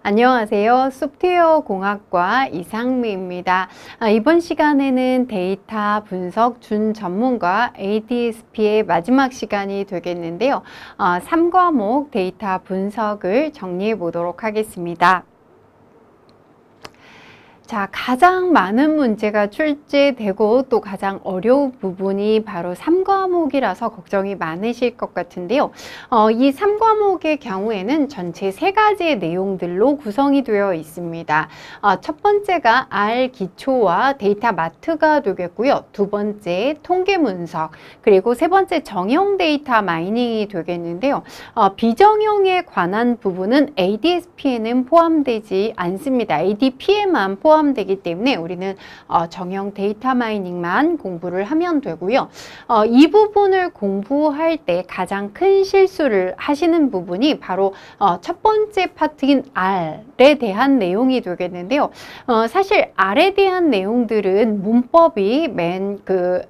안녕하세요. 소프트웨어 공학과 이상미입니다. 이번 시간에는 데이터 분석 준 전문가 ADSP의 마지막 시간이 되겠는데요. 3과목 데이터 분석을 정리해 보도록 하겠습니다. 자, 가장 많은 문제가 출제되고 또 가장 어려운 부분이 바로 3과목이라서 걱정이 많으실 것 같은데요. 이 3과목의 경우에는 전체 3가지의 내용들로 구성이 되어 있습니다. 첫 번째가 R 기초와 데이터 마트가 되겠고요. 두 번째 통계 분석, 그리고 세 번째 정형 데이터 마이닝이 되겠는데요. 비정형에 관한 부분은 ADSP에는 포함되지 않습니다. ADP에만 포함되기 때문에 우리는 정형 데이터 마이닝만 공부를 하면 되고요. 이 부분을 공부할 때 가장 큰 실수를 하시는 부분이 바로 첫 번째 파트인 R에 대한 내용이 되겠는데요. 사실 R에 대한 내용들은 문법이 맨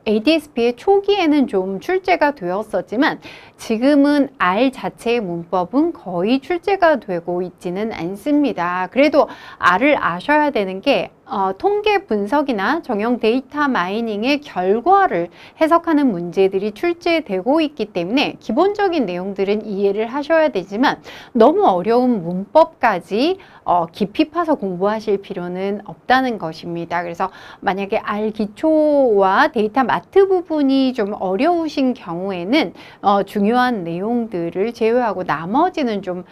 ADSP의 초기에는 좀 출제가 되었었지만 지금은 R 자체의 문법은 거의 출제가 되고 있지는 않습니다. 그래도 R을 아셔야 되는 게 통계 분석이나 정형 데이터 마이닝의 결과를 해석하는 문제들이 출제되고 있기 때문에 기본적인 내용들은 이해를 하셔야 되지만 너무 어려운 문법까지 깊이 파서 공부하실 필요는 없다는 것입니다. 그래서 만약에 R 기초와 데이터 마트 부분이 좀 어려우신 경우에는 중요한 내용들을 제외하고 나머지는 좀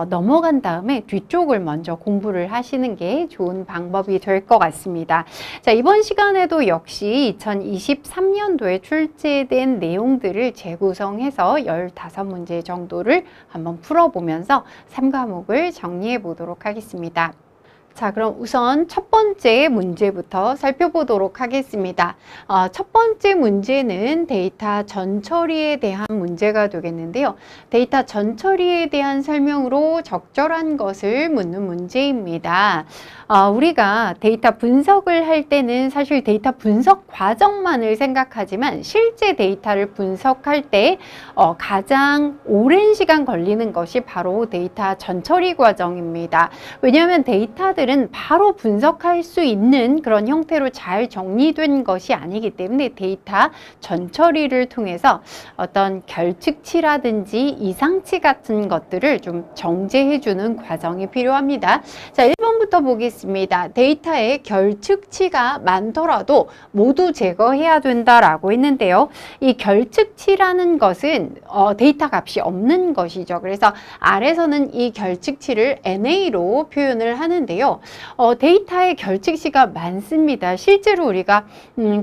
넘어간 다음에 뒤쪽을 먼저 공부를 하시는 게 좋은 방법이 될 것 같습니다. 자, 이번 시간에도 역시 2023년도에 출제된 내용들을 재구성해서 15문제 정도를 한번 풀어보면서 3과목을 정리해 보도록 하겠습니다. 자, 그럼 우선 첫 번째 문제부터 살펴보도록 하겠습니다. 첫 번째 문제는 데이터 전처리에 대한 문제가 되겠는데요. 데이터 전처리에 대한 설명으로 적절한 것을 묻는 문제입니다. 우리가 데이터 분석을 할 때는 사실 데이터 분석 과정만을 생각하지만 실제 데이터를 분석할 때 가장 오랜 시간 걸리는 것이 바로 데이터 전처리 과정입니다. 왜냐하면 데이터들은 바로 분석할 수 있는 그런 형태로 잘 정리된 것이 아니기 때문에 데이터 전처리를 통해서 어떤 결측치라든지 이상치 같은 것들을 좀 정제해주는 과정이 필요합니다. 자, 1번부터 보겠습니다. 데이터에 결측치가 많더라도 모두 제거해야 된다라고 했는데요. 이 결측치라는 것은 데이터 값이 없는 것이죠. 그래서 R에서는 이 결측치를 NA로 표현을 하는데요. 데이터의 결측치가 많습니다. 실제로 우리가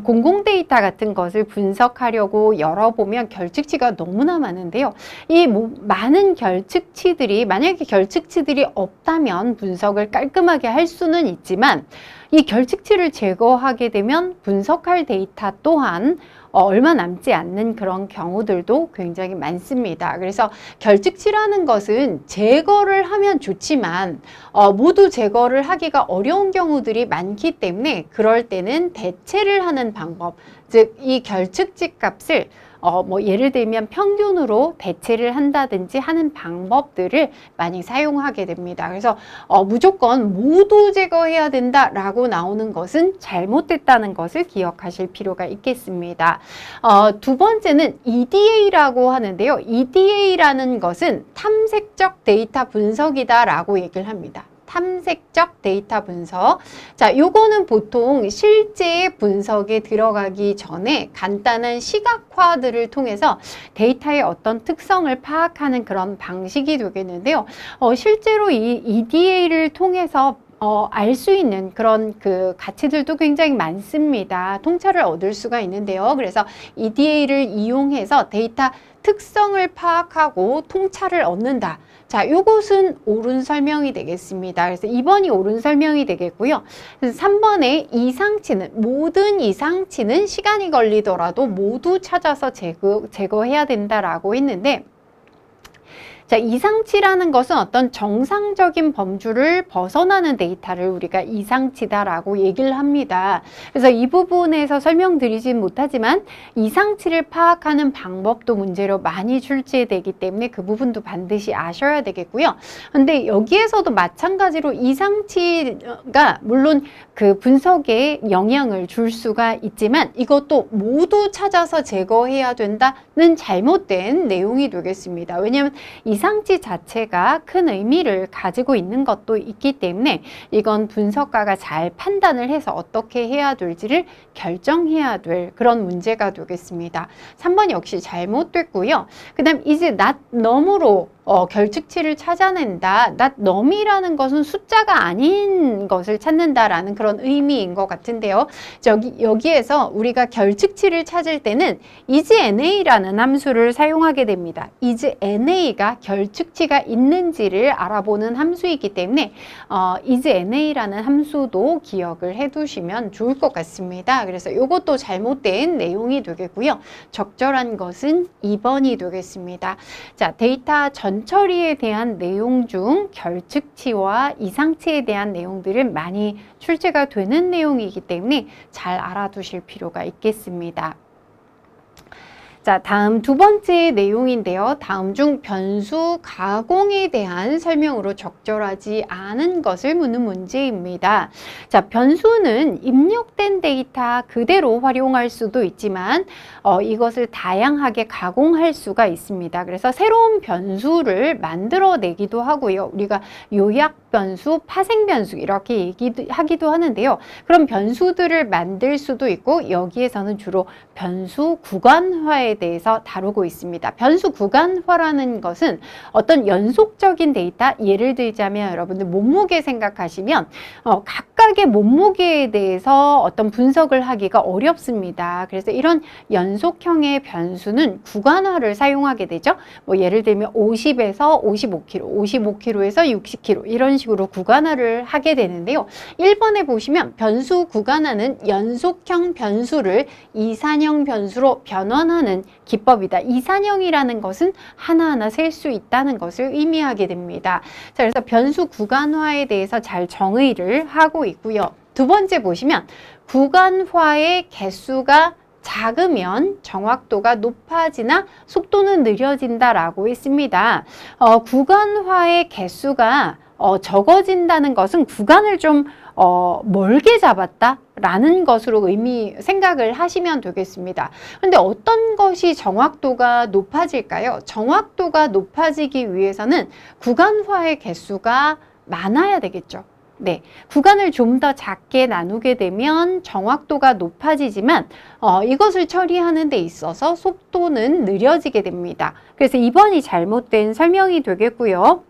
공공 데이터 같은 것을 분석하려고 열어보면 결측치가 너무나 많은데요. 이 많은 결측치들이 만약에 결측치들이 없다면 분석을 깔끔하게 할 수는 있지만 이 결측치를 제거하게 되면 분석할 데이터 또한 얼마 남지 않는 그런 경우들도 굉장히 많습니다. 그래서 결측치라는 것은 제거를 하면 좋지만 모두 제거를 하기가 어려운 경우들이 많기 때문에 그럴 때는 대체를 하는 방법, 즉 이 결측치 값을 예를 들면 평균으로 대체를 한다든지 하는 방법들을 많이 사용하게 됩니다. 그래서 무조건 모두 제거해야 된다라고 나오는 것은 잘못됐다는 것을 기억하실 필요가 있겠습니다. 두 번째는 EDA라고 하는데요. EDA라는 것은 탐색적 데이터 분석이다라고 얘기를 합니다. 탐색적 데이터 분석. 자, 요거는 보통 실제 분석에 들어가기 전에 간단한 시각화들을 통해서 데이터의 어떤 특성을 파악하는 그런 방식이 되겠는데요. 실제로 이 EDA를 통해서 알 수 있는 그런 가치들도 굉장히 많습니다. 통찰을 얻을 수가 있는데요. 그래서 EDA를 이용해서 데이터 특성을 파악하고 통찰을 얻는다. 자, 요것은 옳은 설명이 되겠습니다. 그래서 2번이 옳은 설명이 되겠고요. 그래서 3번의 이상치는, 모든 이상치는 시간이 걸리더라도 모두 찾아서 제거해야 된다라고 했는데 자, 이상치라는 것은 어떤 정상적인 범주를 벗어나는 데이터를 우리가 이상치다라고 얘기를 합니다. 그래서 이 부분에서 설명드리진 못하지만 이상치를 파악하는 방법도 문제로 많이 출제되기 때문에 그 부분도 반드시 아셔야 되겠고요. 근데 여기에서도 마찬가지로 이상치가 물론 그 분석에 영향을 줄 수가 있지만 이것도 모두 찾아서 제거해야 된다는 잘못된 내용이 되겠습니다. 왜냐하면 이상치 자체가 큰 의미를 가지고 있는 것도 있기 때문에 이건 분석가가 잘 판단을 해서 어떻게 해야 될지를 결정해야 될 그런 문제가 되겠습니다. 3번 역시 잘못됐고요. 그 다음 이제 not num으로 결측치를 찾아낸다. not num이라는 것은 숫자가 아닌 것을 찾는다라는 그런 의미인 것 같은데요. 여기에서 우리가 결측치를 찾을 때는 isNa라는 함수를 사용하게 됩니다. isNa가 결측치가 있는지를 알아보는 함수이기 때문에 isNa라는 함수도 기억을 해두시면 좋을 것 같습니다. 그래서 이것도 잘못된 내용이 되겠고요. 적절한 것은 2번이 되겠습니다. 자, 데이터 전처리에 대한 내용 중 결측치와 이상치에 대한 내용들은 많이 출제가 되는 내용이기 때문에 잘 알아두실 필요가 있겠습니다. 자, 다음 두 번째 내용인데요. 다음 중 변수 가공에 대한 설명으로 적절하지 않은 것을 묻는 문제입니다. 자, 변수는 입력된 데이터 그대로 활용할 수도 있지만 이것을 다양하게 가공할 수가 있습니다. 그래서 새로운 변수를 만들어내기도 하고요. 우리가 요약 변수, 파생 변수 이렇게 하기도 하는데요. 그런 변수들을 만들 수도 있고 여기에서는 주로 변수 구간화에 대해서 다루고 있습니다. 변수 구간화라는 것은 어떤 연속적인 데이터, 예를 들자면 여러분들 몸무게 생각하시면 각각의 몸무게에 대해서 어떤 분석을 하기가 어렵습니다. 그래서 이런 연속형의 변수는 구간화를 사용하게 되죠. 뭐 예를 들면 50에서 55kg, 55kg에서 60kg 이런 식으로 구간화를 하게 되는데요. 1번에 보시면 변수 구간화는 연속형 변수를 이산형 변수로 변환하는 기법이다. 이산형이라는 것은 하나하나 셀 수 있다는 것을 의미하게 됩니다. 자, 그래서 변수 구간화에 대해서 잘 정의를 하고 있고요. 두 번째 보시면 구간화의 개수가 작으면 정확도가 높아지나 속도는 느려진다라고 했습니다. 구간화의 개수가 적어진다는 것은 구간을 좀 멀게 잡았다라는 것으로 생각을 하시면 되겠습니다. 근데 어떤 것이 정확도가 높아질까요? 정확도가 높아지기 위해서는 구간화의 개수가 많아야 되겠죠. 네, 구간을 좀 더 작게 나누게 되면 정확도가 높아지지만 이것을 처리하는 데 있어서 속도는 느려지게 됩니다. 그래서 2번이 잘못된 설명이 되겠고요.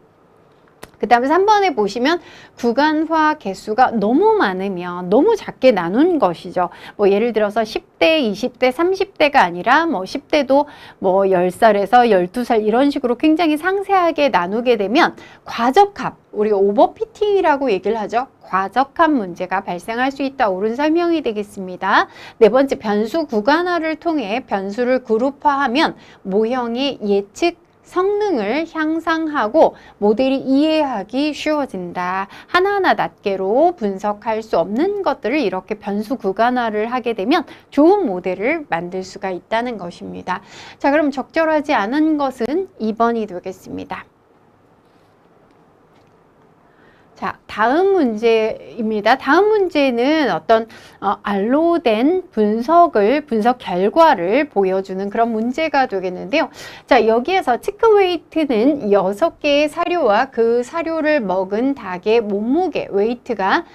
그 다음에 3번에 보시면 구간화 개수가 너무 많으면 너무 작게 나눈 것이죠. 뭐 예를 들어서 10대, 20대, 30대가 아니라 뭐 10대도 뭐 10살에서 12살 이런 식으로 굉장히 상세하게 나누게 되면 과적합, 우리가 오버피팅이라고 얘기를 하죠. 과적합 문제가 발생할 수 있다. 옳은 설명이 되겠습니다. 네 번째, 변수 구간화를 통해 변수를 그룹화하면 모형의 예측 성능을 향상하고 모델이 이해하기 쉬워진다. 하나하나 낱개로 분석할 수 없는 것들을 이렇게 변수 구간화를 하게 되면 좋은 모델을 만들 수가 있다는 것입니다. 자, 그럼 적절하지 않은 것은 2번이 되겠습니다. 자, 다음 문제입니다. 다음 문제는 어떤 알로된 분석 결과를 보여주는 그런 문제가 되겠는데요. 자, 여기에서 치크웨이트는 6개의 사료와 그 사료를 먹은 닭의 몸무게, 웨이트가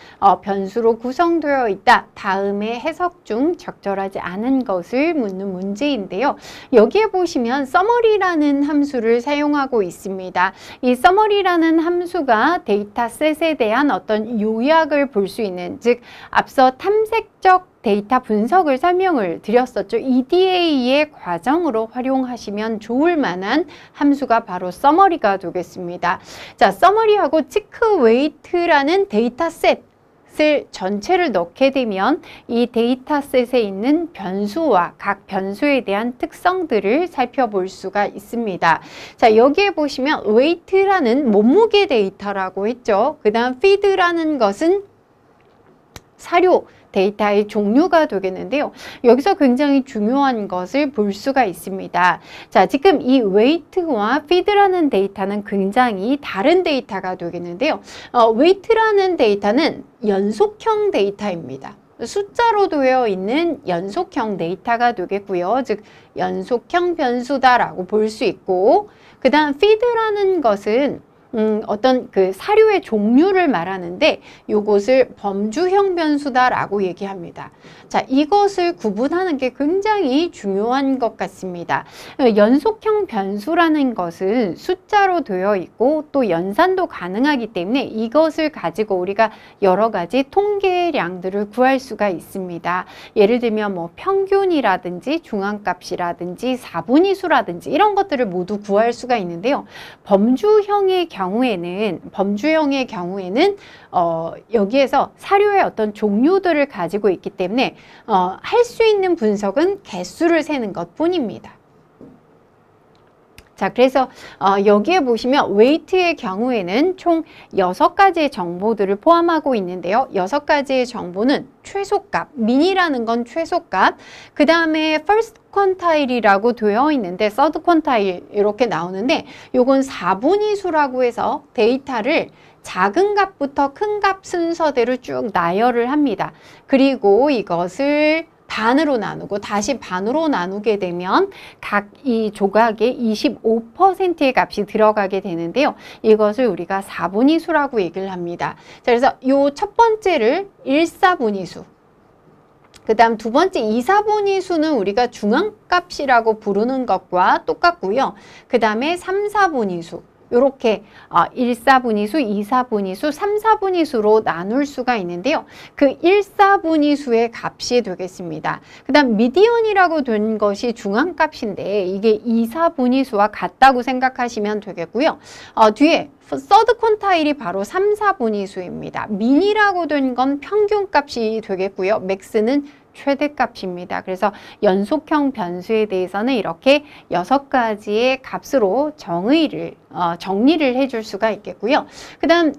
변수로 구성되어 있다. 다음의 해석 중 적절하지 않은 것을 묻는 문제인데요. 여기에 보시면 서머리라는 함수를 사용하고 있습니다. 이 서머리라는 함수가 데이터셋 에 대한 어떤 요약을 볼 수 있는, 즉 앞서 탐색적 데이터 분석을 설명을 드렸었죠. EDA의 과정으로 활용하시면 좋을 만한 함수가 바로 서머리가 되겠습니다. 자, 서머리하고 치크웨이트라는 데이터셋 데이터셋을 전체를 넣게 되면 이 데이터셋에 있는 변수와 각 변수에 대한 특성들을 살펴볼 수가 있습니다. 자, 여기에 보시면 weight라는 몸무게 데이터라고 했죠. 그 다음 feed라는 것은 사료 데이터의 종류가 되겠는데요. 여기서 굉장히 중요한 것을 볼 수가 있습니다. 자, 지금 이 weight와 feed라는 데이터는 굉장히 다른 데이터가 되겠는데요. weight라는 데이터는 연속형 데이터입니다. 숫자로 되어 있는 연속형 데이터가 되겠고요. 즉 연속형 변수다라고 볼 수 있고, 그 다음 feed라는 것은 어떤 그 사료의 종류를 말하는데 요것을 범주형 변수다라고 얘기합니다. 자, 이것을 구분하는 게 굉장히 중요한 것 같습니다. 연속형 변수라는 것은 숫자로 되어 있고 또 연산도 가능하기 때문에 이것을 가지고 우리가 여러 가지 통계량들을 구할 수가 있습니다. 예를 들면 뭐 평균이라든지 중앙값이라든지 4분위수라든지 이런 것들을 모두 구할 수가 있는데요. 범주형의 경우에는 여기에서 사료의 어떤 종류들을 가지고 있기 때문에 할 수 있는 분석은 개수를 세는 것 뿐입니다. 자, 그래서 여기에 보시면 weight의 경우에는 총 6가지의 정보들을 포함하고 있는데요. 6가지의 정보는 최소값, min이라는 건 최소값, 그 다음에 first quintile이라고 되어 있는데 third quintile 이렇게 나오는데 요건 4분위수라고 해서 데이터를 작은 값부터 큰 값 순서대로 쭉 나열을 합니다. 그리고 이것을 반으로 나누고 다시 반으로 나누게 되면 각 이 조각에 25%의 값이 들어가게 되는데요. 이것을 우리가 4분위수라고 얘기를 합니다. 자, 그래서 요 첫 번째를 1/4분위수, 그 다음 두 번째 2/4분위수는 우리가 중앙값이라고 부르는 것과 똑같고요. 그 다음에 3/4분위수, 이렇게 1/4분위수, 2/4분위수, 3/4분위수로 나눌 수가 있는데요. 그 1/4분위수의 값이 되겠습니다. 그 다음 미디언이라고 된 것이 중앙값인데 이게 2/4분위수와 같다고 생각하시면 되겠고요. 뒤에 서드 퀀타일이 바로 3/4분위수입니다. 민이라고 된 건 평균값이 되겠고요. 맥스는 최대값입니다. 그래서 연속형 변수에 대해서는 이렇게 6가지의 값으로 정리를 해줄 수가 있겠고요. 그 다음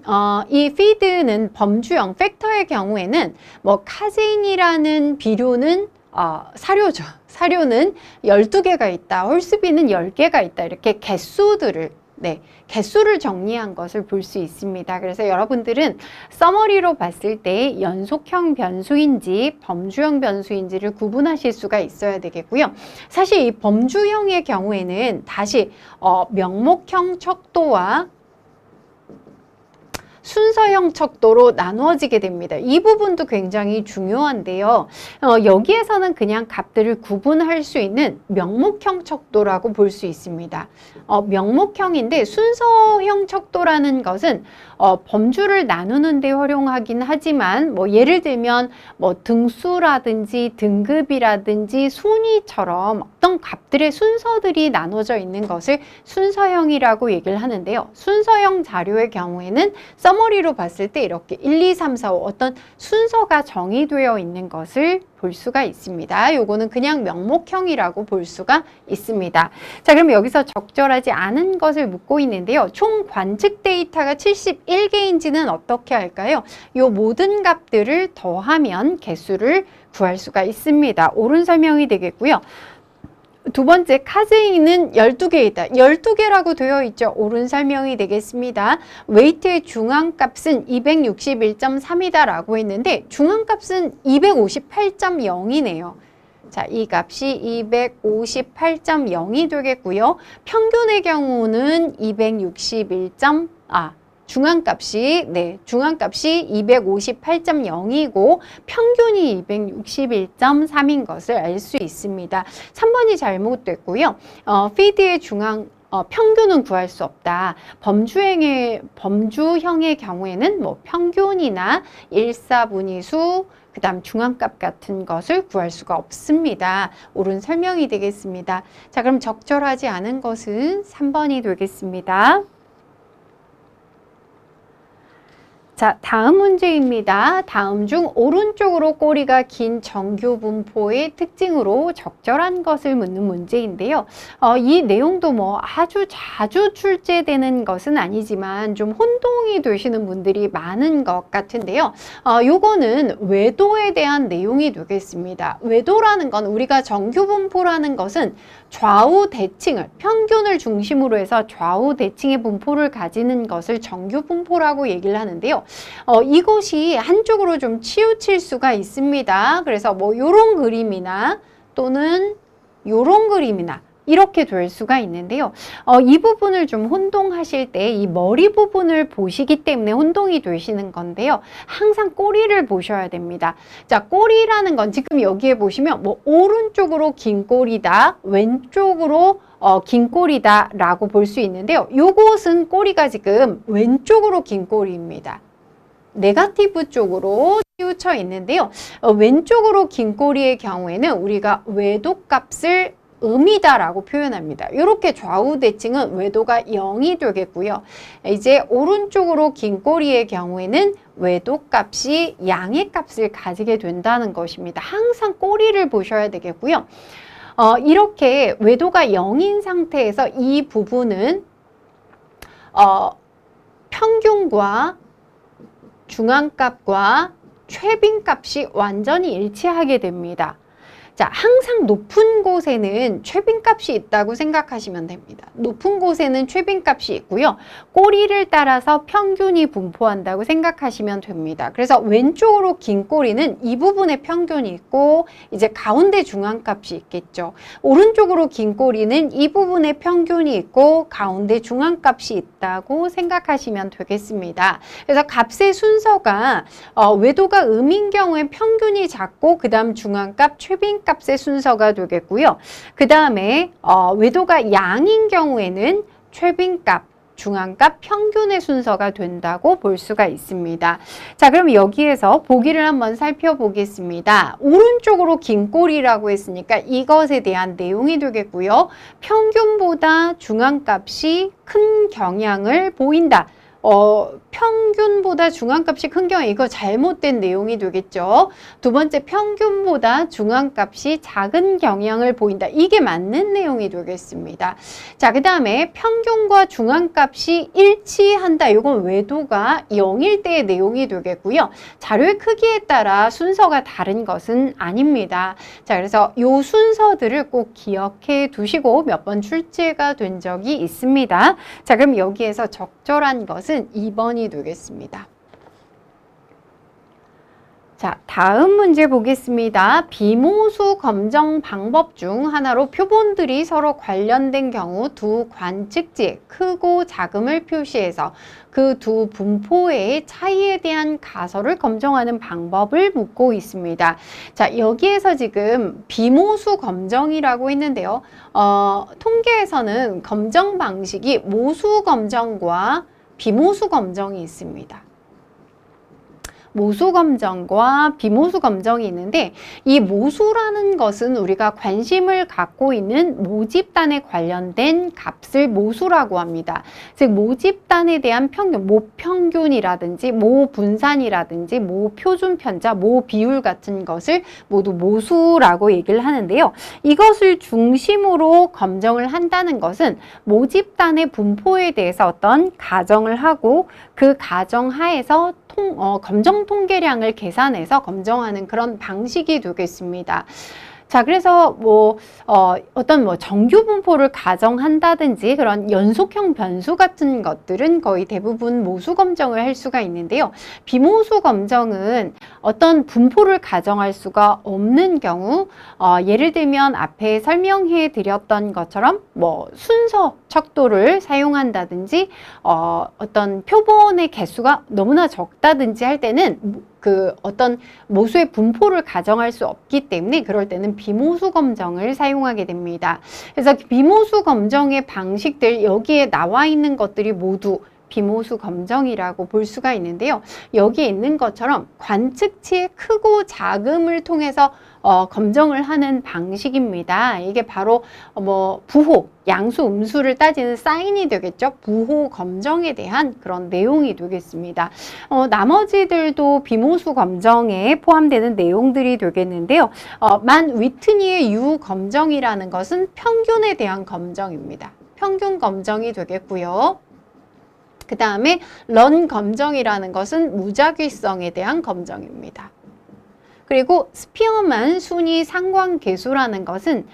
이 feed는 범주형 팩터의 경우에는 뭐 카제인이라는 비료는 사료죠. 사료는 12개가 있다. 홀수비는 10개가 있다. 이렇게 개수를 정리한 것을 볼 수 있습니다. 그래서 여러분들은 서머리로 봤을 때 연속형 변수인지 범주형 변수인지를 구분하실 수가 있어야 되겠고요. 사실 이 범주형의 경우에는 다시 명목형 척도와 순서형 척도로 나누어지게 됩니다. 이 부분도 굉장히 중요한데요. 여기에서는 그냥 값들을 구분할 수 있는 명목형 척도라고 볼 수 있습니다. 명목형인데 순서형 척도라는 것은 범주를 나누는 데 활용하긴 하지만 뭐 예를 들면 뭐 등수라든지 등급이라든지 순위처럼 어떤 값들의 순서들이 나눠져 있는 것을 순서형이라고 얘기를 하는데요. 순서형 자료의 경우에는 서머리로 봤을 때 이렇게 1, 2, 3, 4, 5 어떤 순서가 정의되어 있는 것을 볼 수가 있습니다. 요거는 그냥 명목형이라고 볼 수가 있습니다. 자, 그럼 여기서 적절하지 않은 것을 묻고 있는데요. 총 관측 데이터가 71개인지는 어떻게 할까요? 요 모든 값들을 더하면 개수를 구할 수가 있습니다. 옳은 설명이 되겠고요. 두 번째, 카제인은 12개이다. 12개라고 되어 있죠. 옳은 설명이 되겠습니다. 웨이트의 중앙값은 261.3이다 라고 했는데 중앙값은 258.0이네요. 자, 이 값이 258.0이 되겠고요. 평균의 경우는 중앙값이 258.0이고 평균이 261.3인 것을 알 수 있습니다. 3번이 잘못됐고요. feed의 평균은 구할 수 없다. 범주형의 경우에는 뭐 평균이나 1/4분위수, 그 다음 중앙값 같은 것을 구할 수가 없습니다. 옳은 설명이 되겠습니다. 자, 그럼 적절하지 않은 것은 3번이 되겠습니다. 자, 다음 문제입니다. 다음 중 오른쪽으로 꼬리가 긴 정규 분포의 특징으로 적절한 것을 묻는 문제인데요. 이 내용도 뭐 아주 자주 출제되는 것은 아니지만 좀 혼동이 되시는 분들이 많은 것 같은데요. 요거는 외도에 대한 내용이 되겠습니다. 외도라는 건 우리가 정규 분포라는 것은 좌우 대칭을, 평균을 중심으로 해서 좌우 대칭의 분포를 가지는 것을 정규 분포라고 얘기를 하는데요. 이것이 한쪽으로 좀 치우칠 수가 있습니다. 그래서 뭐 요런 그림이나 또는 요런 그림이나 이렇게 될 수가 있는데요. 이 부분을 좀 혼동하실 때 이 머리 부분을 보시기 때문에 혼동이 되시는 건데요. 항상 꼬리를 보셔야 됩니다. 자, 꼬리라는 건 지금 여기에 보시면 뭐 오른쪽으로 긴 꼬리다, 왼쪽으로 긴 꼬리다 라고 볼 수 있는데요. 요것은 꼬리가 지금 왼쪽으로 긴 꼬리입니다. 네거티브 쪽으로 치우쳐 있는데요. 왼쪽으로 긴 꼬리의 경우에는 우리가 외도값을 음이다라고 표현합니다. 이렇게 좌우 대칭은 외도가 0이 되겠고요. 이제 오른쪽으로 긴 꼬리의 경우에는 외도값이 양의 값을 가지게 된다는 것입니다. 항상 꼬리를 보셔야 되겠고요. 이렇게 외도가 0인 상태에서 이 부분은 평균과 중앙값과 최빈값이 완전히 일치하게 됩니다. 자, 항상 높은 곳에는 최빈값이 있다고 생각하시면 됩니다. 높은 곳에는 최빈값이 있고요. 꼬리를 따라서 평균이 분포한다고 생각하시면 됩니다. 그래서 왼쪽으로 긴 꼬리는 이 부분에 평균이 있고 이제 가운데 중앙값이 있겠죠. 오른쪽으로 긴 꼬리는 이 부분에 평균이 있고 가운데 중앙값이 있다고 생각하시면 되겠습니다. 그래서 값의 순서가 외도가 음인 경우에 평균이 작고 그 다음 중앙값, 최빈 값의 순서가 되겠고요. 그 다음에 외도가 양인 경우에는 최빈값, 중앙값, 평균의 순서가 된다고 볼 수가 있습니다. 자, 그럼 여기에서 보기를 한번 살펴보겠습니다. 오른쪽으로 긴 꼬리라고 했으니까 이것에 대한 내용이 되겠고요. 평균보다 중앙값이 큰 경향을 보인다. 평균보다 중앙값이 큰 경우 이거 잘못된 내용이 되겠죠. 두 번째, 평균보다 중앙값이 작은 경향을 보인다. 이게 맞는 내용이 되겠습니다. 자, 그 다음에 평균과 중앙값이 일치한다. 이건 외도가 0일 때의 내용이 되겠고요. 자료의 크기에 따라 순서가 다른 것은 아닙니다. 자, 그래서 이 순서들을 꼭 기억해 두시고 몇 번 출제가 된 적이 있습니다. 자, 그럼 여기에서 적절한 것은 2번이 되겠습니다. 자, 다음 문제 보겠습니다. 비모수 검정 방법 중 하나로 표본들이 서로 관련된 경우 두 관측지에 크고 작음을 표시해서 그 두 분포의 차이에 대한 가설을 검정하는 방법을 묻고 있습니다. 자, 여기에서 지금 비모수 검정이라고 했는데요. 통계에서는 검정 방식이 모수 검정과 비모수 검정이 있습니다. 모수 검정과 비모수 검정이 있는데 이 모수라는 것은 우리가 관심을 갖고 있는 모집단에 관련된 값을 모수라고 합니다. 즉 모집단에 대한 평균, 모평균이라든지 모분산이라든지 모표준편자, 모비율 같은 것을 모두 모수라고 얘기를 하는데요. 이것을 중심으로 검정을 한다는 것은 모집단의 분포에 대해서 어떤 가정을 하고 그 가정 하에서 검정 통계량을 계산해서 검정하는 그런 방식이 되겠습니다. 자, 그래서 어떤 정규 분포를 가정한다든지 그런 연속형 변수 같은 것들은 거의 대부분 모수 검정을 할 수가 있는데요. 비모수 검정은 어떤 분포를 가정할 수가 없는 경우, 예를 들면 앞에 설명해 드렸던 것처럼 순서 척도를 사용한다든지 어떤 표본의 개수가 너무나 적다든지 할 때는 어떤 모수의 분포를 가정할 수 없기 때문에 그럴 때는 비모수 검정을 사용하게 됩니다. 그래서 비모수 검정의 방식들 여기에 나와 있는 것들이 모두 비모수 검정이라고 볼 수가 있는데요. 여기에 있는 것처럼 관측치의 크고 작음을 통해서 검정을 하는 방식입니다. 이게 바로 부호, 양수, 음수를 따지는 사인이 되겠죠. 부호 검정에 대한 그런 내용이 되겠습니다. 나머지들도 비모수 검정에 포함되는 내용들이 되겠는데요. 만 위트니의 U 검정이라는 것은 평균에 대한 검정입니다. 평균 검정이 되겠고요. 그 다음에 런 검정이라는 것은 무작위성에 대한 검정입니다. 그리고 스피어만 순위 상관계수라는 것은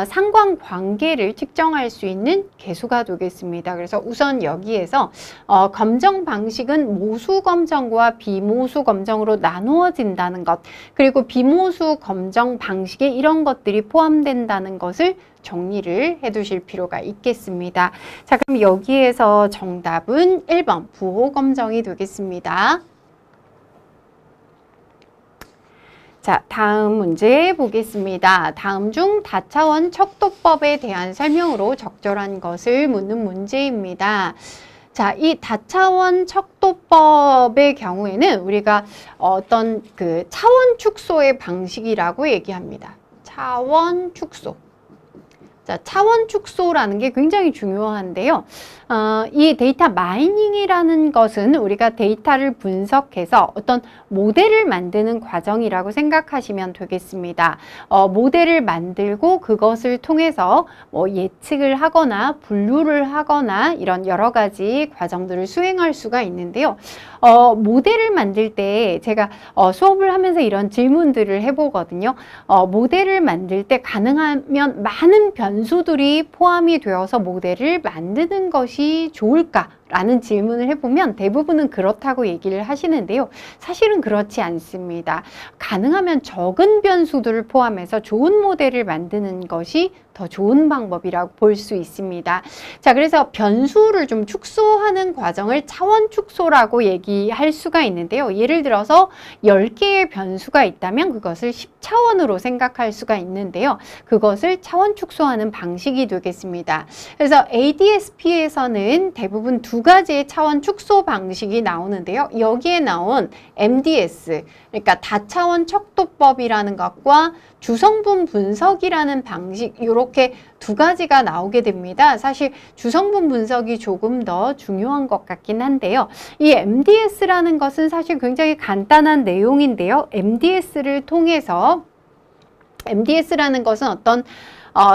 상관관계를 측정할 수 있는 계수가 되겠습니다. 그래서 우선 여기에서 검정 방식은 모수 검정과 비모수 검정으로 나누어진다는 것, 그리고 비모수 검정 방식에 이런 것들이 포함된다는 것을 정리를 해 두실 필요가 있겠습니다. 자, 그럼 여기에서 정답은 1번 부호 검정이 되겠습니다. 자, 다음 문제 보겠습니다. 다음 중 다차원 척도법에 대한 설명으로 적절한 것을 묻는 문제입니다. 자, 이 다차원 척도법의 경우에는 우리가 어떤 그 차원 축소의 방식이라고 얘기합니다. 차원 축소. 자, 차원 축소라는 게 굉장히 중요한데요. 이 데이터 마이닝이라는 것은 우리가 데이터를 분석해서 어떤 모델을 만드는 과정이라고 생각하시면 되겠습니다. 모델을 만들고 그것을 통해서 예측을 하거나 분류를 하거나 이런 여러 가지 과정들을 수행할 수가 있는데요. 모델을 만들 때 제가 수업을 하면서 이런 질문들을 해보거든요. 모델을 만들 때 가능하면 많은 변수들이 포함이 되어서 모델을 만드는 것이 좋을까? 라는 질문을 해보면 대부분은 그렇다고 얘기를 하시는데요. 사실은 그렇지 않습니다. 가능하면 적은 변수들을 포함해서 좋은 모델을 만드는 것이 더 좋은 방법이라고 볼 수 있습니다. 자, 그래서 변수를 좀 축소하는 과정을 차원 축소라고 얘기할 수가 있는데요. 예를 들어서 10개의 변수가 있다면 그것을 10차원으로 생각할 수가 있는데요. 그것을 차원 축소하는 방식이 되겠습니다. 그래서 ADS-P에서는 대부분 두 가지의 차원 축소 방식이 나오는데요. 여기에 나온 MDS, 그러니까 다차원 척도법이라는 것과 주성분 분석이라는 방식, 이렇게 두 가지가 나오게 됩니다. 사실 주성분 분석이 조금 더 중요한 것 같긴 한데요. 이 MDS라는 것은 사실 굉장히 간단한 내용인데요. MDS라는 것은 어떤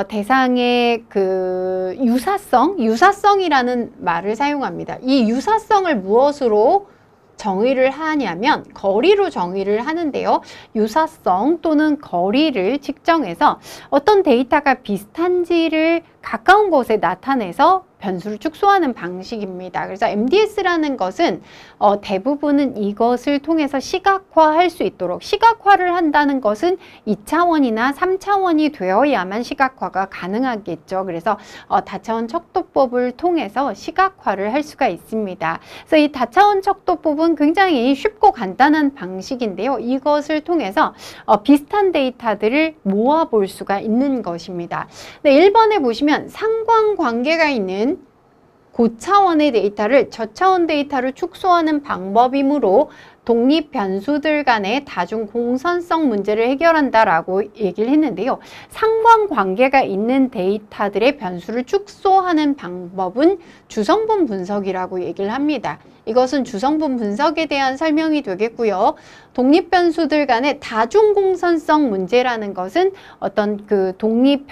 대상의 그 유사성이라는 말을 사용합니다. 이 유사성을 무엇으로 정의를 하냐면 거리로 정의를 하는데요. 유사성 또는 거리를 측정해서 어떤 데이터가 비슷한지를 가까운 곳에 나타내서 변수를 축소하는 방식입니다. 그래서 MDS라는 것은 대부분은 이것을 통해서 시각화할 수 있도록, 시각화를 한다는 것은 2차원이나 3차원이 되어야만 시각화가 가능하겠죠. 그래서 다차원 척도법을 통해서 시각화를 할 수가 있습니다. 그래서 이 다차원 척도법은 굉장히 쉽고 간단한 방식인데요. 이것을 통해서 비슷한 데이터들을 모아볼 수가 있는 것입니다. 네, 1번에 보시면 상관관계가 있는 고차원의 데이터를 저차원 데이터로 축소하는 방법이므로 독립 변수들 간의 다중 공선성 문제를 해결한다라고 얘기를 했는데요. 상관관계가 있는 데이터들의 변수를 축소하는 방법은 주성분 분석이라고 얘기를 합니다. 이것은 주성분 분석에 대한 설명이 되겠고요. 독립 변수들 간의 다중 공선성 문제라는 것은 어떤 그 독립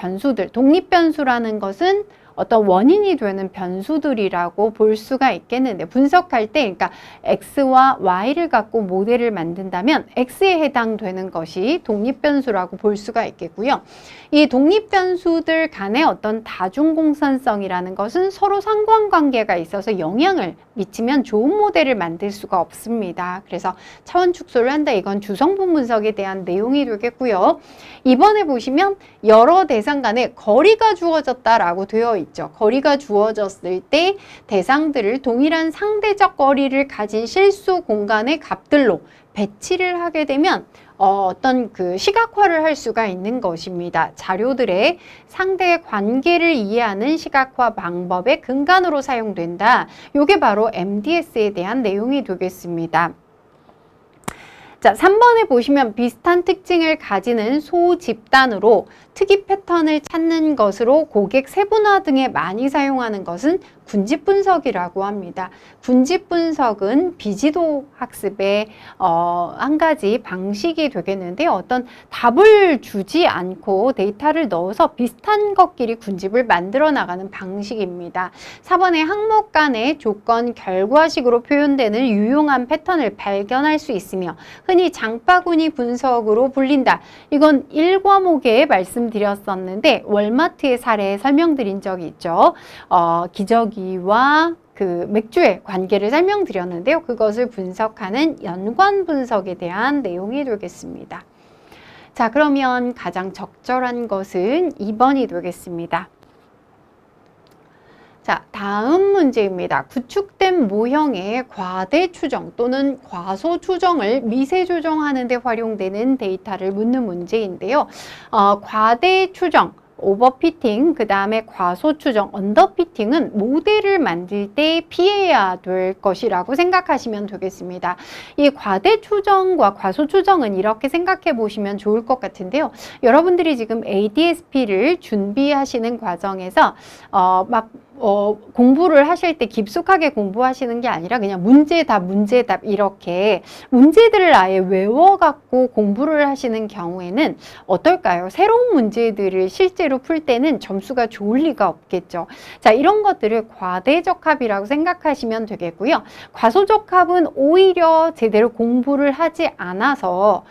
변수라는 것은 어떤 원인이 되는 변수들이라고 볼 수가 있겠는데, 분석할 때 그러니까 X와 Y를 갖고 모델을 만든다면 X에 해당되는 것이 독립변수라고 볼 수가 있겠고요. 이 독립변수들 간의 어떤 다중공선성이라는 것은 서로 상관관계가 있어서 영향을 미치면 좋은 모델을 만들 수가 없습니다. 그래서 차원 축소를 한다. 이건 주성분 분석에 대한 내용이 되겠고요. 이번에 보시면 여러 대상 간의 거리가 주어졌다라고 되어 있죠. 거리가 주어졌을 때 대상들을 동일한 상대적 거리를 가진 실수 공간의 값들로 배치를 하게 되면 어떤 그 시각화를 할 수가 있는 것입니다. 자료들의 상대 관계를 이해하는 시각화 방법의 근간으로 사용된다. 이게 바로 MDS에 대한 내용이 되겠습니다. 자, 3번에 보시면 비슷한 특징을 가지는 소집단으로 특이 패턴을 찾는 것으로 고객 세분화 등에 많이 사용하는 것은 군집 분석이라고 합니다. 군집 분석은 비지도 학습의 한 가지 방식이 되겠는데 어떤 답을 주지 않고 데이터를 넣어서 비슷한 것끼리 군집을 만들어 나가는 방식입니다. 4번에 항목 간의 조건 결과식으로 표현되는 유용한 패턴을 발견할 수 있으며 흔히 장바구니 분석으로 불린다. 이건 1과목에 말씀드렸었는데 월마트의 사례 설명드린 적이 있죠. 기저귀와 그 맥주의 관계를 설명드렸는데요. 그것을 분석하는 연관 분석에 대한 내용이 되겠습니다. 자, 그러면 가장 적절한 것은 2번이 되겠습니다. 자, 다음 문제입니다. 구축된 모형의 과대 추정 또는 과소 추정을 미세 조정하는 데 활용되는 데이터를 묻는 문제인데요. 과대 추정, 오버피팅, 그 다음에 과소 추정, 언더피팅은 모델을 만들 때 피해야 될 것이라고 생각하시면 되겠습니다. 이 과대 추정과 과소 추정은 이렇게 생각해 보시면 좋을 것 같은데요. 여러분들이 지금 ADS-B를 준비하시는 과정에서 공부를 하실 때 깊숙하게 공부하시는 게 아니라 그냥 문제답 이렇게 문제들을 아예 외워갖고 공부를 하시는 경우에는 어떨까요? 새로운 문제들을 실제로 풀 때는 점수가 좋을 리가 없겠죠. 자, 이런 것들을 과대적합이라고 생각하시면 되겠고요. 과소적합은 오히려 제대로 공부를 하지 않아서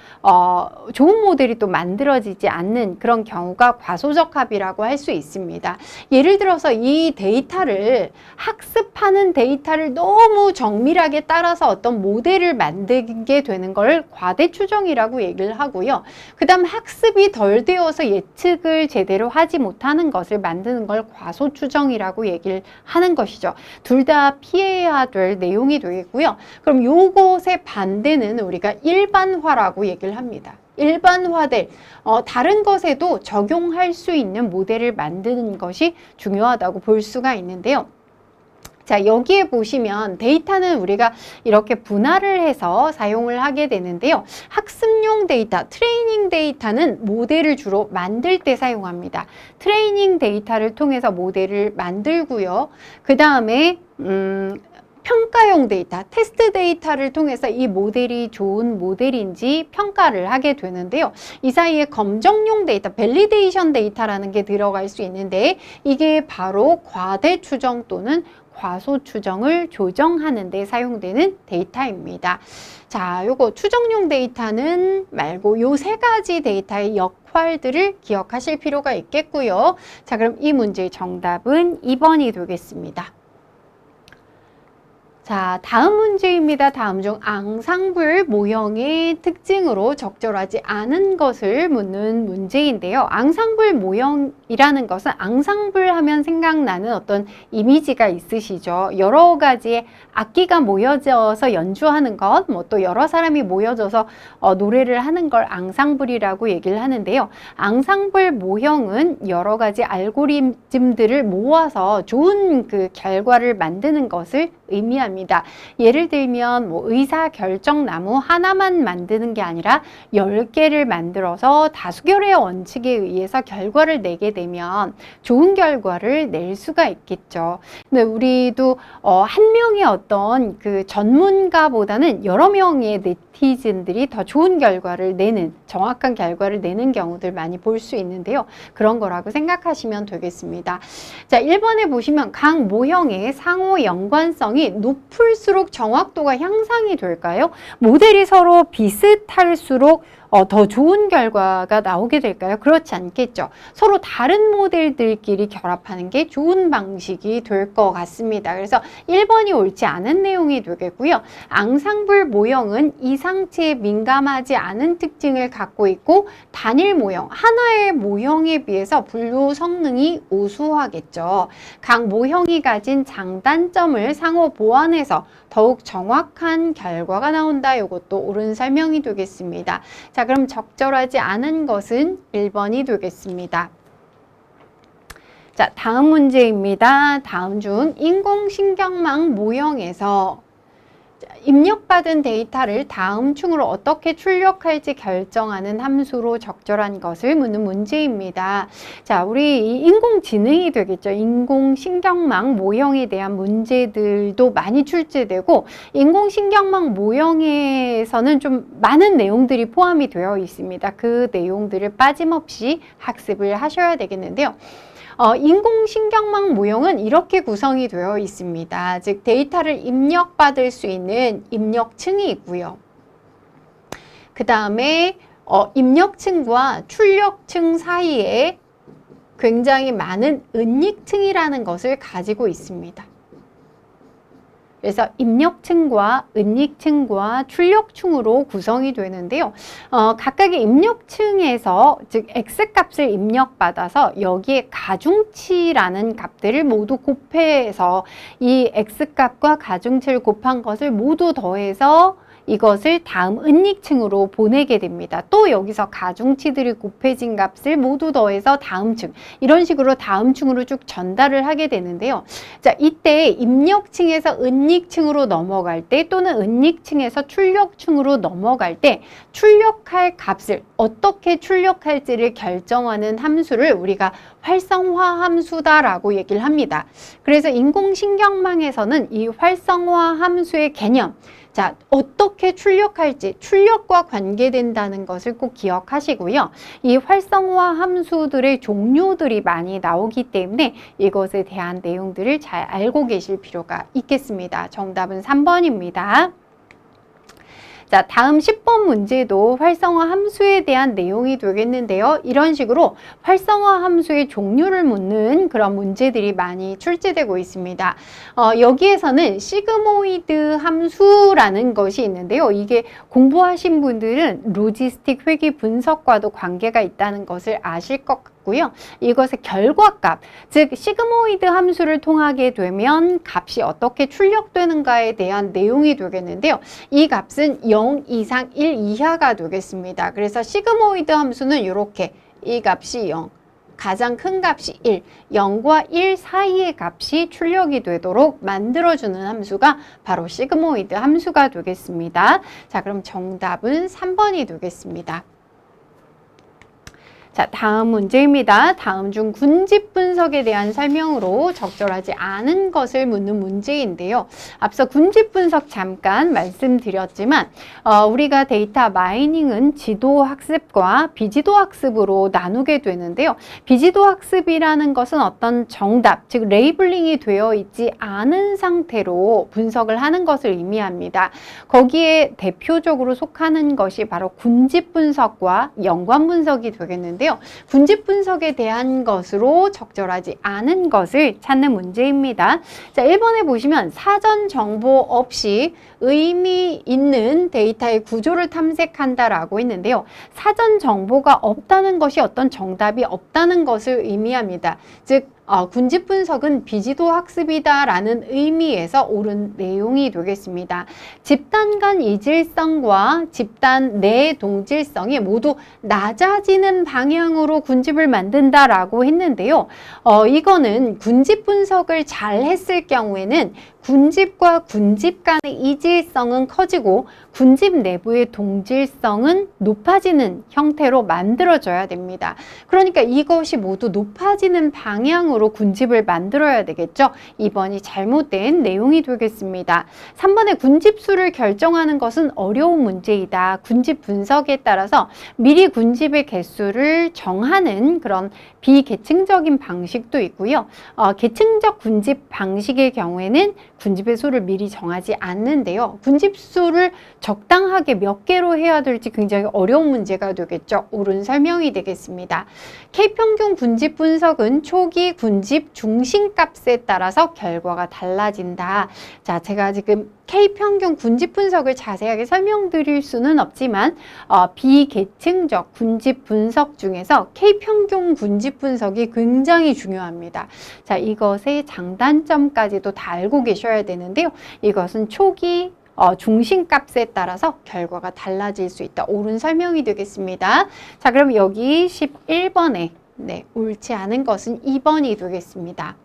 좋은 모델이 또 만들어지지 않는 그런 경우가 과소적합이라고 할 수 있습니다. 예를 들어서 이 데이터를 학습하는 데이터를 너무 정밀하게 따라서 어떤 모델을 만들게 되는 걸 과대 추정이라고 얘기를 하고요. 그 다음 학습이 덜 되어서 예측을 제대로 하지 못하는 것을 만드는 걸 과소 추정이라고 얘기를 하는 것이죠. 둘 다 피해야 될 내용이 되겠고요. 그럼 요것의 반대는 우리가 일반화라고 얘기를 합니다. 일반화될 다른 것에도 적용할 수 있는 모델을 만드는 것이 중요하다고 볼 수가 있는데요. 자, 여기에 보시면 데이터는 우리가 이렇게 분할을 해서 사용을 하게 되는데요. 학습용 데이터, 트레이닝 데이터는 모델을 주로 만들 때 사용합니다. 트레이닝 데이터를 통해서 모델을 만들고요. 그 다음에 평가용 데이터, 테스트 데이터를 통해서 이 모델이 좋은 모델인지 평가를 하게 되는데요. 이 사이에 검정용 데이터, 밸리데이션 데이터라는 게 들어갈 수 있는데 이게 바로 과대 추정 또는 과소 추정을 조정하는 데 사용되는 데이터입니다. 자, 요거 추정용 데이터는 말고 요 세 가지 데이터의 역할들을 기억하실 필요가 있겠고요. 자, 그럼 이 문제의 정답은 2번이 되겠습니다. 자, 다음 문제입니다. 다음 중 앙상블 모형의 특징으로 적절하지 않은 것을 묻는 문제인데요. 앙상블 모형이라는 것은 앙상블 하면 생각나는 어떤 이미지가 있으시죠. 여러 가지의 악기가 모여져서 연주하는 것, 또 여러 사람이 모여져서 노래를 하는 걸 앙상블이라고 얘기를 하는데요. 앙상블 모형은 여러 가지 알고리즘들을 모아서 좋은 그 결과를 만드는 것을 의미합니다. 예를 들면 의사결정나무 하나만 만드는 게 아니라 10개를 만들어서 다수결의 원칙에 의해서 결과를 내게 되면 좋은 결과를 낼 수가 있겠죠. 근데 우리도 한 명의 어떤 그 전문가보다는 여러 명의 네티즌들이 더 좋은 결과를 내는, 정확한 결과를 내는 경우들 많이 볼 수 있는데요. 그런 거라고 생각하시면 되겠습니다. 자, 1번에 보시면 각 모형의 상호 연관성이 높을수록 정확도가 향상이 될까요? 모델이 서로 비슷할수록 더 좋은 결과가 나오게 될까요? 그렇지 않겠죠. 서로 다른 모델들끼리 결합하는 게 좋은 방식이 될 것 같습니다. 그래서 1번이 옳지 않은 내용이 되겠고요. 앙상블 모형은 이상치에 민감하지 않은 특징을 갖고 있고 단일 모형, 하나의 모형에 비해서 분류 성능이 우수하겠죠. 각 모형이 가진 장단점을 상호 보완해서 더욱 정확한 결과가 나온다. 이것도 옳은 설명이 되겠습니다. 자, 자, 그럼 적절하지 않은 것은 1번이 되겠습니다. 자, 다음 문제입니다. 다음 중 인공신경망 모형에서 입력받은 데이터를 다음 층으로 어떻게 출력할지 결정하는 함수로 적절한 것을 묻는 문제입니다. 자, 우리 인공지능이 되겠죠. 인공신경망 모형에 대한 문제들도 많이 출제되고 인공신경망 모형에서는 좀 많은 내용들이 포함이 되어 있습니다. 그 내용들을 빠짐없이 학습을 하셔야 되겠는데요. 인공신경망 모형은 이렇게 구성이 되어 있습니다. 즉 데이터를 입력받을 수 있는 입력층이 있고요. 그 다음에 입력층과 출력층 사이에 굉장히 많은 은닉층이라는 것을 가지고 있습니다. 그래서 입력층과 은닉층과 출력층으로 구성이 되는데요. 각각의 입력층에서 즉 X값을 입력받아서 여기에 가중치라는 값들을 모두 곱해서 이 X값과 가중치를 곱한 것을 모두 더해서 이것을 다음 은닉층으로 보내게 됩니다. 또 여기서 가중치들이 곱해진 값을 모두 더해서 다음 층, 이런 식으로 다음 층으로 쭉 전달을 하게 되는데요. 자, 이때 입력층에서 은닉층으로 넘어갈 때 또는 은닉층에서 출력층으로 넘어갈 때 출력할 값을 어떻게 출력할지를 결정하는 함수를 우리가 활성화 함수다라고 얘기를 합니다. 그래서 인공신경망에서는 이 활성화 함수의 개념, 자, 어떻게 출력할지, 출력과 관계된다는 것을 꼭 기억하시고요. 이 활성화 함수들의 종류들이 많이 나오기 때문에 이것에 대한 내용들을 잘 알고 계실 필요가 있겠습니다. 정답은 3번입니다. 자, 다음 10번 문제도 활성화 함수에 대한 내용이 되겠는데요. 이런 식으로 활성화 함수의 종류를 묻는 그런 문제들이 많이 출제되고 있습니다. 여기에서는 시그모이드 함수라는 것이 있는데요. 이게 공부하신 분들은 로지스틱 회귀 분석과도 관계가 있다는 것을 아실 것 같고요. 이것의 결과값, 즉 시그모이드 함수를 통하게 되면 값이 어떻게 출력되는가에 대한 내용이 되겠는데요. 이 값은 0 이상 1 이하가 되겠습니다. 그래서 시그모이드 함수는 이렇게 이 값이 0, 가장 큰 값이 1, 0과 1 사이의 값이 출력이 되도록 만들어주는 함수가 바로 시그모이드 함수가 되겠습니다. 자, 그럼 정답은 3번이 되겠습니다. 자, 다음 문제입니다. 다음 중 군집 분석에 대한 설명으로 적절하지 않은 것을 묻는 문제인데요. 앞서 군집 분석 잠깐 말씀드렸지만 우리가 데이터 마이닝은 지도 학습과 비지도 학습으로 나누게 되는데요. 비지도 학습이라는 것은 어떤 정답, 즉 레이블링이 되어 있지 않은 상태로 분석을 하는 것을 의미합니다. 거기에 대표적으로 속하는 것이 바로 군집 분석과 연관 분석이 되겠는데요. 군집 분석에 대한 것으로 적절하지 않은 것을 찾는 문제입니다. 자, 1번에 보시면 사전 정보 없이 의미 있는 데이터의 구조를 탐색한다라고 했는데요. 사전 정보가 없다는 것이 어떤 정답이 없다는 것을 의미합니다. 즉 군집 분석은 비지도 학습이다라는 의미에서 옳은 내용이 되겠습니다. 집단 간 이질성과 집단 내 동질성이 모두 낮아지는 방향으로 군집을 만든다라고 했는데요. 이거는 군집 분석을 잘 했을 경우에는 군집과 군집 간의 이질성은 커지고 군집 내부의 동질성은 높아지는 형태로 만들어져야 됩니다. 그러니까 이것이 모두 높아지는 방향으로 군집을 만들어야 되겠죠. 2번이 잘못된 내용이 되겠습니다. 3번의 군집수를 결정하는 것은 어려운 문제이다. 군집 분석에 따라서 미리 군집의 개수를 정하는 그런 비계층적인 방식도 있고요. 계층적 군집 방식의 경우에는 군집의 수를 미리 정하지 않는데요. 군집수를 적당하게 몇 개로 해야 될지 굉장히 어려운 문제가 되겠죠. 옳은 설명이 되겠습니다. K평균 군집 분석은 초기 군집 중심값에 따라서 결과가 달라진다. 자, 제가 지금 K평균 군집 분석을 자세하게 설명드릴 수는 없지만 비계층적 군집 분석 중에서 K평균 군집 분석이 굉장히 중요합니다. 자, 이것의 장단점까지도 다 알고 계셔야 되는데요. 이것은 초기 중심값에 따라서 결과가 달라질 수 있다. 옳은 설명이 되겠습니다. 자, 그럼 여기 11번에 옳지 않은 것은 2번이 되겠습니다.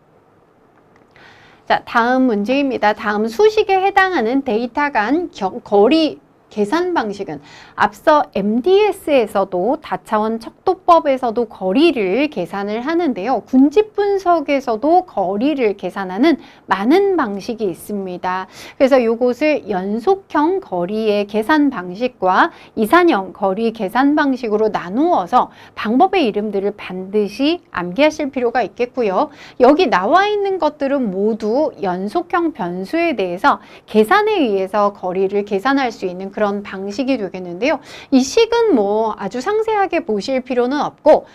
자, 다음 문제입니다. 다음 수식에 해당하는 데이터 간 거리 계산 방식은 앞서 MDS에서도 다차원 척도법에서도 거리를 계산을 하는데요. 군집 분석에서도 거리를 계산하는 많은 방식이 있습니다. 그래서 이것을 연속형 거리의 계산 방식과 이산형 거리 계산 방식으로 나누어서 방법의 이름들을 반드시 암기하실 필요가 있겠고요. 여기 나와 있는 것들은 모두 연속형 변수에 대해서 계산에 의해서 거리를 계산할 수 있는 그런 방식이 되겠는데요. 이 식은 뭐 아주 상세하게 보실 필요는 없고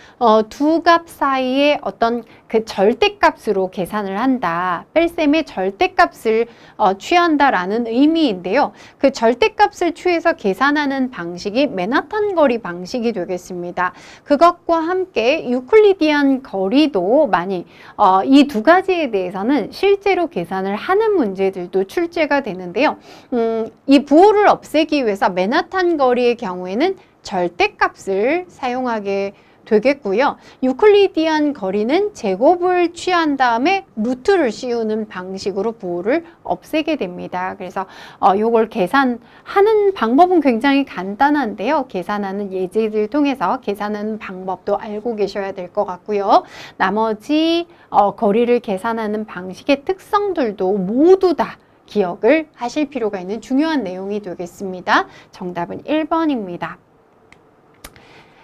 두 값 사이에 어떤 그 절대값으로 계산을 한다. 뺄셈의 절대값을 취한다라는 의미인데요. 그 절대값을 취해서 계산하는 방식이 맨하탄 거리 방식이 되겠습니다. 그것과 함께 유클리디안 거리도 많이 이 두 가지에 대해서는 실제로 계산을 하는 문제들도 출제가 되는데요. 이 부호를 없애기 위해서 맨하탄 거리의 경우에는 절대값을 사용하게 되겠고요. 유클리디안 거리는 제곱을 취한 다음에 루트를 씌우는 방식으로 부호를 없애게 됩니다. 그래서 요걸 계산하는 방법은 굉장히 간단한데요. 계산하는 예제를 통해서 계산하는 방법도 알고 계셔야 될 것 같고요. 나머지 거리를 계산하는 방식의 특성들도 모두 다 기억을 하실 필요가 있는 중요한 내용이 되겠습니다. 정답은 1번입니다.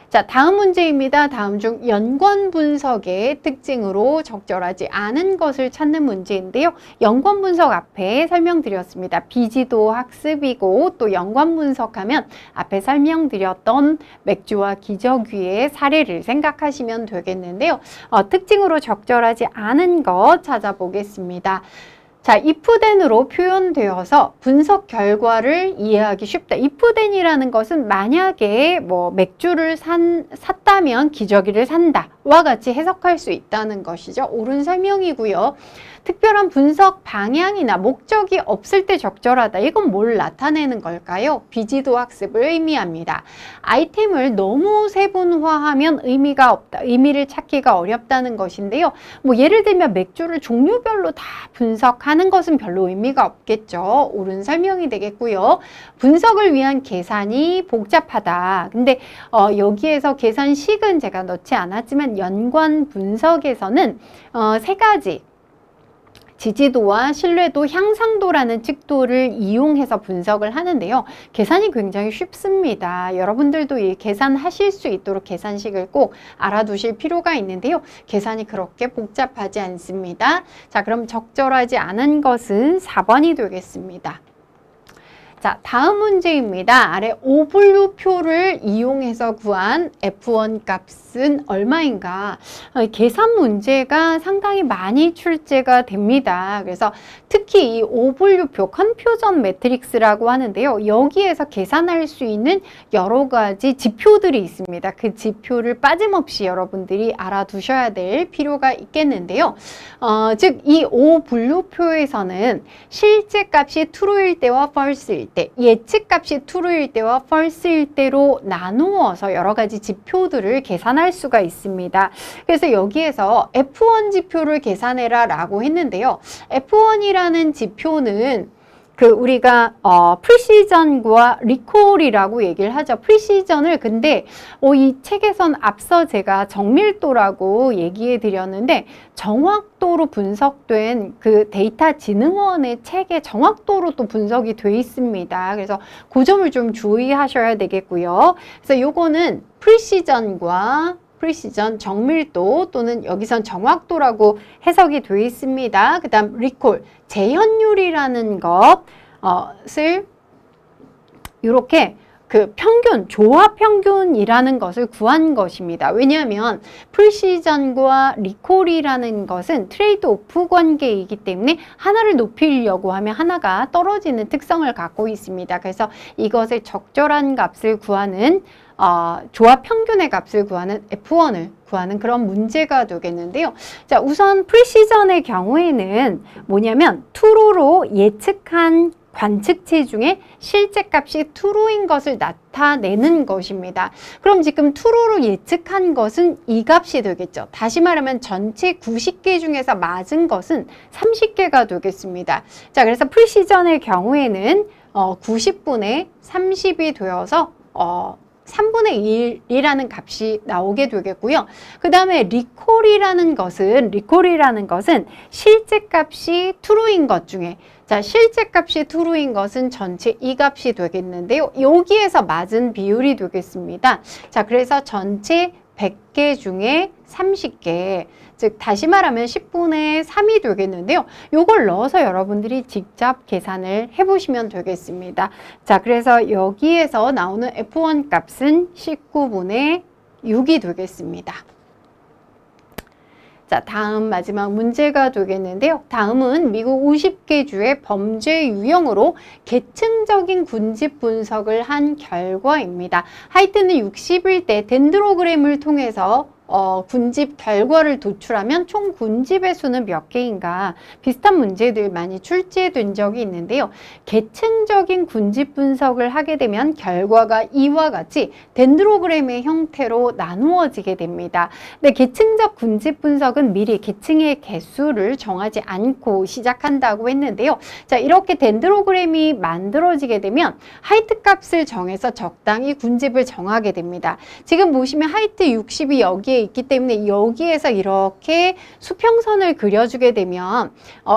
자, 다음 문제입니다. 다음 중 연관 분석의 특징으로 적절하지 않은 것을 찾는 문제인데요. 연관 분석 앞에 설명드렸습니다. 비지도 학습이고 또 연관 분석하면 앞에 설명드렸던 맥주와 기저귀의 사례를 생각하시면 되겠는데요. 특징으로 적절하지 않은 것 찾아보겠습니다. 자, if then으로 표현되어서 분석 결과를 이해하기 쉽다. if then이라는 것은 만약에 뭐 맥주를 샀다면 기저귀를 산다와 같이 해석할 수 있다는 것이죠. 옳은 설명이고요. 특별한 분석 방향이나 목적이 없을 때 적절하다. 이건 뭘 나타내는 걸까요? 비지도 학습을 의미합니다. 아이템을 너무 세분화하면 의미가 없다. 의미를 찾기가 어렵다는 것인데요. 뭐 예를 들면 맥주를 종류별로 다 분석하는 것은 별로 의미가 없겠죠. 옳은 설명이 되겠고요. 분석을 위한 계산이 복잡하다. 근데 여기에서 계산식은 제가 넣지 않았지만 연관 분석에서는 세 가지 지지도와 신뢰도, 향상도라는 측도를 이용해서 분석을 하는데요. 계산이 굉장히 쉽습니다. 여러분들도 이 계산하실 수 있도록 계산식을 꼭 알아두실 필요가 있는데요. 계산이 그렇게 복잡하지 않습니다. 자, 그럼 적절하지 않은 것은 4번이 되겠습니다. 자, 다음 문제입니다. 아래 오분류표를 이용해서 구한 F1 값은 얼마인가? 계산 문제가 상당히 많이 출제가 됩니다. 그래서 특히 이 오분류표, 컨퓨전 매트릭스라고 하는데요. 여기에서 계산할 수 있는 여러 가지 지표들이 있습니다. 그 지표를 빠짐없이 여러분들이 알아두셔야 될 필요가 있겠는데요. 즉, 이 오분류표에서는 실제 값이 true일 때와 false일 때, 예측값이 true일 때와 false일 때로 나누어서 여러 가지 지표들을 계산할 수가 있습니다. 그래서 여기에서 F1 지표를 계산해라 라고 했는데요. F1이라는 지표는 우리가 프리시전과 리콜이라고 얘기를 하죠. 프리시전을 근데 이 책에선 앞서 제가 정밀도라고 얘기해 드렸는데 정확도로 분석된 그 데이터 진흥원의 책에 정확도로 또 분석이 돼 있습니다. 그래서 그 점을 좀 주의하셔야 되겠고요. 그래서 요거는 프리시전 정밀도 또는 여기선 정확도라고 해석이 되어 있습니다. 그 다음 리콜, 재현율이라는 것을 이렇게 그 평균, 조합 평균이라는 것을 구한 것입니다. 왜냐하면 프리시전과 리콜이라는 것은 트레이드 오프 관계이기 때문에 하나를 높이려고 하면 하나가 떨어지는 특성을 갖고 있습니다. 그래서 이것을 적절한 값을 구하는 조합 평균의 값을 구하는 F1을 구하는 그런 문제가 되겠는데요. 자, 우선 프리시전의 경우에는 뭐냐면 true로 예측한 관측치 중에 실제 값이 true인 것을 나타내는 것입니다. 그럼 지금 true로 예측한 것은 이 값이 되겠죠. 다시 말하면 전체 90개 중에서 맞은 것은 30개가 되겠습니다. 자, 그래서 프리시전의 경우에는 90분의 30이 되어서 3분의 1이라는 값이 나오게 되겠고요. 그 다음에 리콜이라는 것은 실제 값이 true인 것 중에, 자, 실제 값이 true인 것은 전체 이 값이 되겠는데요. 여기에서 맞은 비율이 되겠습니다. 자, 그래서 전체 100개 중에 30개, 즉 다시 말하면 10분의 3이 되겠는데요. 요걸 넣어서 여러분들이 직접 계산을 해보시면 되겠습니다. 자, 그래서 여기에서 나오는 F1 값은 19분의 6이 되겠습니다. 자, 다음 마지막 문제가 되겠는데요. 다음은 미국 50개 주의 범죄 유형으로 계층적인 군집 분석을 한 결과입니다. 하이트는 60일 때 덴드로그램을 통해서 군집 결과를 도출하면 총 군집의 수는 몇 개인가, 비슷한 문제들 많이 출제된 적이 있는데요. 계층적인 군집 분석을 하게 되면 결과가 이와 같이 덴드로그램의 형태로 나누어지게 됩니다. 근데 계층적 군집 분석은 미리 계층의 개수를 정하지 않고 시작한다고 했는데요. 자, 이렇게 덴드로그램이 만들어지게 되면 하이트 값을 정해서 적당히 군집을 정하게 됩니다. 지금 보시면 하이트 60이 여기에 있기 때문에 여기에서 이렇게 수평선을 그려주게 되면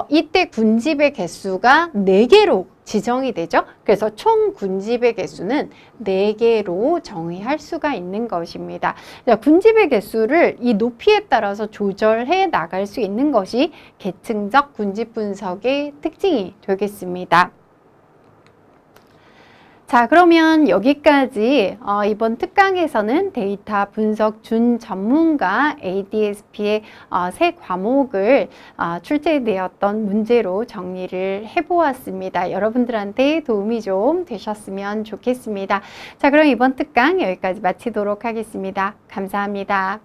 이때 군집의 개수가 4개로 지정이 되죠. 그래서 총 군집의 개수는 4개로 정의할 수가 있는 것입니다. 군집의 개수를 이 높이에 따라서 조절해 나갈 수 있는 것이 계층적 군집 분석의 특징이 되겠습니다. 자, 그러면 여기까지 이번 특강에서는 데이터 분석 준 전문가 ADSP의 세 과목을 출제되었던 문제로 정리를 해보았습니다. 여러분들한테 도움이 좀 되셨으면 좋겠습니다. 자, 그럼 이번 특강 여기까지 마치도록 하겠습니다. 감사합니다.